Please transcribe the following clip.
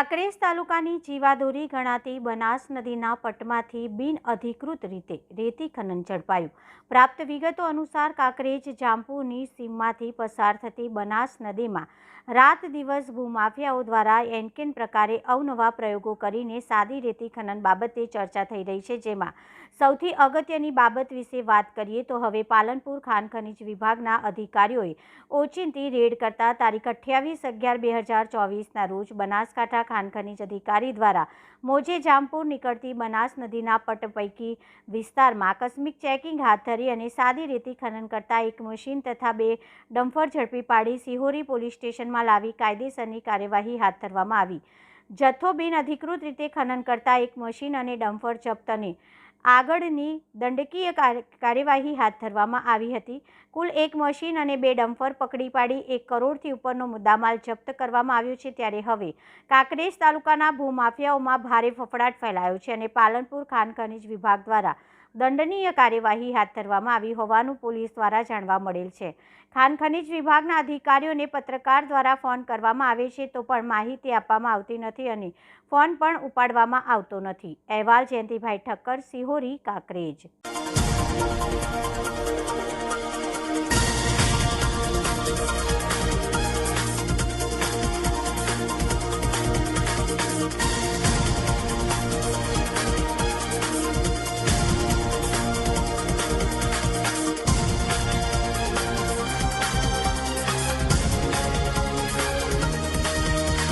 કાંકરેજ તાલુકાની જીવાદોરી ગણાતી બનાસ નદીના પટમાંથી બિનઅધિકૃત રીતે રેતી ખનન ઝડપાયું। પ્રાપ્ત વિગતો અનુસાર કાંકરેજ જામપુરની સીમમાંથી પસાર થતી બનાસ નદીમાં રાત દિવસ ભૂમાફિયાઓ દ્વારા એનકેન પ્રકારે અવનવા પ્રયોગો કરીને સાદી રેતી ખનન બાબતે ચર્ચા થઈ રહી છે। જેમાં સૌથી અગત્યની બાબત વિશે વાત કરીએ તો હવે પાલનપુર ખાણ ખનીજ વિભાગના અધિકારીઓએ ઓચિંતી રેડ કરતા તારીખ 28/11/2024ના રોજ બનાસકાંઠા ખાણ ખનીજ અધિકારી દ્વારા મોજે જામપુર નીકળતી બનાસ નદીના પટ પૈકી વિસ્તારમાં આકસ્મિક ચેકિંગ હાથ ધરી અને સાદી રેતી ખનન કરતા એક મશીન તથા 2 ડમ્પર ઝડપી પાડી સિહોરી પોલીસ સ્ટેશનમાં લાવી કાયદેસરની કાર્યવાહી હાથ ધરવામાં આવી। જથ્થો બિનઅધિકૃત રીતે ખનન કરતા એક મશીન અને ડમ્પર જપ્ત અને આગળની દંડકીય કાર્યવાહી હાથ ધરવામાં આવી હતી। કુલ એક મશીન અને 2 ડમ્પર પકડી પાડી 1 કરોડથી ઉપરનો મુદ્દામાલ જપ્ત કરવામાં આવ્યો છે। ત્યારે હવે કાંકરેજ તાલુકાના ભૂમાફિયાઓમાં ભારે ફફડાટ ફેલાયો છે અને પાલનપુર ખાણ ખનીજ વિભાગ દ્વારા દંડનીય કાર્યવાહી હાથ ધરવામાં આવી હોવાનું પોલીસ દ્વારા જાણવા મળેલ છે। ખાણ ખનીજ વિભાગના અધિકારીઓને પત્રકાર દ્વારા ફોન કરવામાં આવે છે તો પણ માહિતી આપવામાં આવતી નથી અને ફોન પણ ઉપાડવામાં આવતો નથી। અહેવાલ જયંતિભાઈ ઠક્કર, સિહોરી, કાંકરેજ।